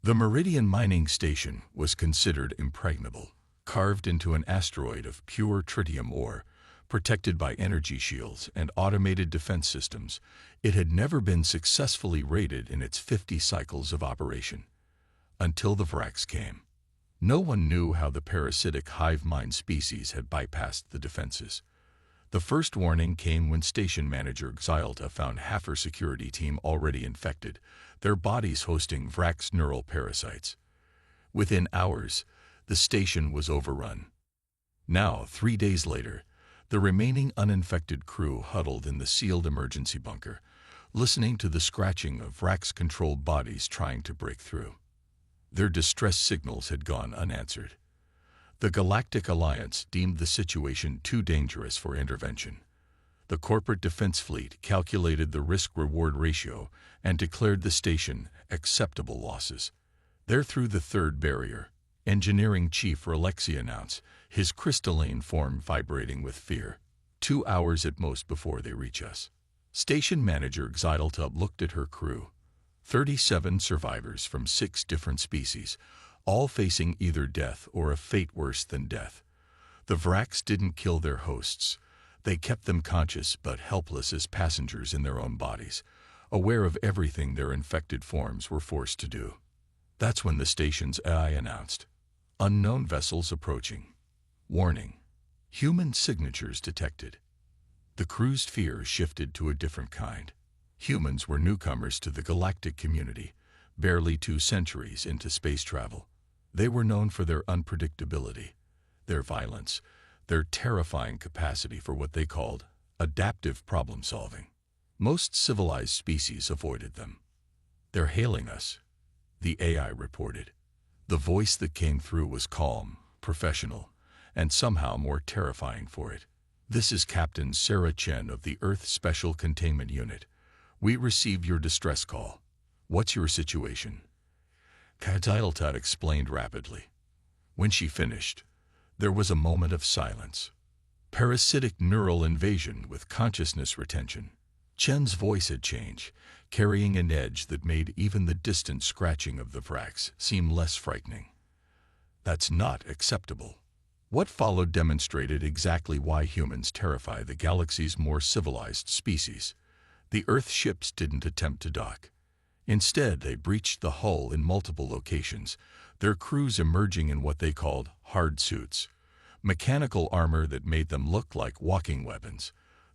The Meridian mining station was considered impregnable, carved into an asteroid of pure tritium ore, protected by energy shields and automated defense systems. It had never been successfully raided in its 50 cycles of operation. Until the Vrax came. No one knew how the parasitic hive mind species had bypassed the defenses. The first warning came when Station Manager Xylta found half her security team already infected, their bodies hosting Vrax neural parasites. Within hours, the station was overrun. Now, 3 days later, the remaining uninfected crew huddled in the sealed emergency bunker, listening to the scratching of Vrax-controlled bodies trying to break through. Their distress signals had gone unanswered. The Galactic Alliance deemed the situation too dangerous for intervention. The corporate defense fleet calculated the risk-reward ratio and declared the station acceptable losses. There, through the third barrier, Engineering Chief Relexi announced, his crystalline form vibrating with fear. 2 hours at most before they reach us. Station Manager Xylta looked at her crew. 37 survivors from 6 different species, all facing either death or a fate worse than death. The Vrax didn't kill their hosts. They kept them conscious but helpless as passengers in their own bodies, aware of everything their infected forms were forced to do. That's when the station's AI announced, "Unknown vessels approaching. Warning. Human signatures detected." The crew's fear shifted to a different kind. Humans were newcomers to the galactic community, barely 2 centuries into space travel. They were known for their unpredictability, their violence, their terrifying capacity for what they called adaptive problem-solving. Most civilized species avoided them. "They're hailing us," the AI reported. The voice that came through was calm, professional, and somehow more terrifying for it. "This is Captain Sarah Chen of the Earth Special Containment Unit. We received your distress call. What's your situation?" Xylta explained rapidly. When she finished, there was a moment of silence. Parasitic neural invasion with consciousness retention. Chen's voice had changed, carrying an edge that made even the distant scratching of the Vrax seem less frightening. "That's not acceptable." What followed demonstrated exactly why humans terrify the galaxy's more civilized species. The Earth ships didn't attempt to dock. Instead, they breached the hull in multiple locations, their crews emerging in what they called hard suits, mechanical armor that made them look like walking weapons.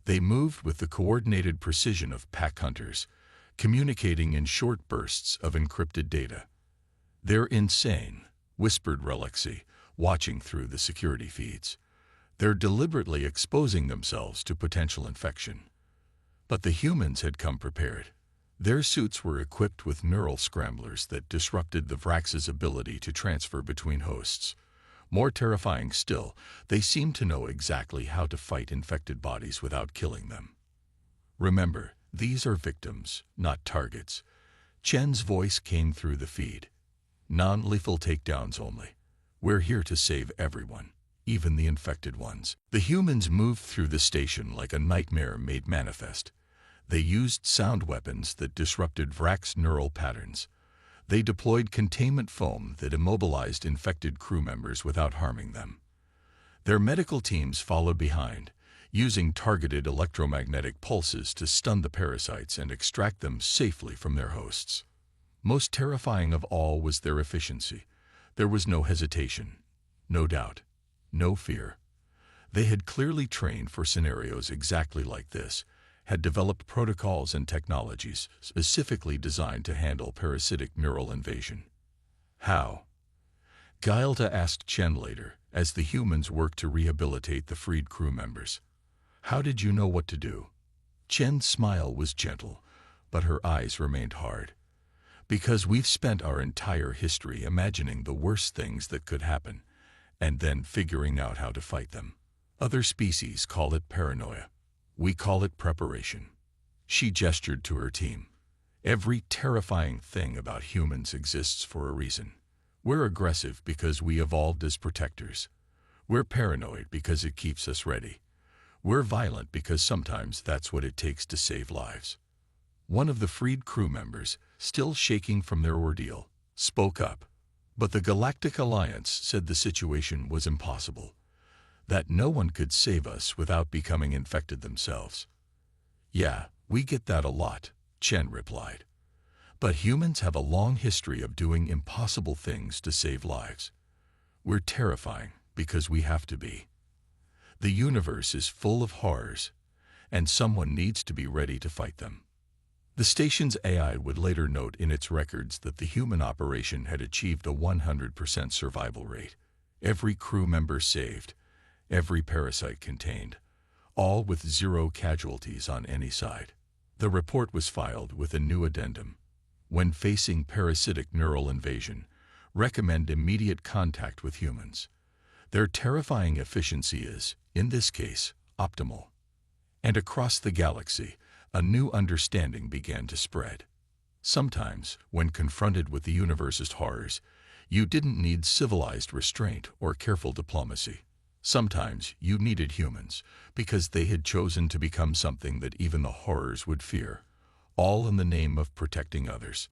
They moved with the coordinated precision of pack hunters, communicating in short bursts of encrypted data. "They're insane," whispered Relexi, watching through the security feeds. "They're deliberately exposing themselves to potential infection." But the humans had come prepared. Their suits were equipped with neural scramblers that disrupted the Vrax's ability to transfer between hosts. More terrifying still, they seemed to know exactly how to fight infected bodies without killing them. "Remember, these are victims, not targets." Chen's voice came through the feed. "Non-lethal takedowns only. We're here to save everyone, even the infected ones." The humans moved through the station like a nightmare made manifest. They used sound weapons that disrupted Vrax neural patterns. They deployed containment foam that immobilized infected crew members without harming them. Their medical teams followed behind, using targeted electromagnetic pulses to stun the parasites and extract them safely from their hosts. Most terrifying of all was their efficiency. There was no hesitation, no doubt, no fear. They had clearly trained for scenarios exactly like this, had developed protocols and technologies specifically designed to handle parasitic neural invasion. "How?" Xylta asked Chen later, as the humans worked to rehabilitate the freed crew members. "How did you know what to do?" Chen's smile was gentle, but her eyes remained hard. "Because we've spent our entire history imagining the worst things that could happen, and then figuring out how to fight them. Other species call it paranoia. We call it preparation." She gestured to her team. "Every terrifying thing about humans exists for a reason. We're aggressive because we evolved as protectors. We're paranoid because it keeps us ready. We're violent because sometimes that's what it takes to save lives." One of the freed crew members, still shaking from their ordeal, spoke up, but the Galactic Alliance said the situation was impossible, that no one could save us without becoming infected themselves. Yeah, we get that a lot, Chen replied. But humans have a long history of doing impossible things to save lives. We're terrifying because we have to be. The universe is full of horrors, and someone needs to be ready to fight them. The station's AI would later note in its records that the human operation had achieved a 100% survival rate. Every crew member saved, every parasite contained, all with 0 casualties on any side. The report was filed with a new addendum. When facing parasitic neural invasion, recommend immediate contact with humans. Their terrifying efficiency is, in this case, optimal. And across the galaxy, a new understanding began to spread. Sometimes, when confronted with the universe's horrors, you didn't need civilized restraint or careful diplomacy. Sometimes you needed humans, because they had chosen to become something that even the horrors would fear, all in the name of protecting others.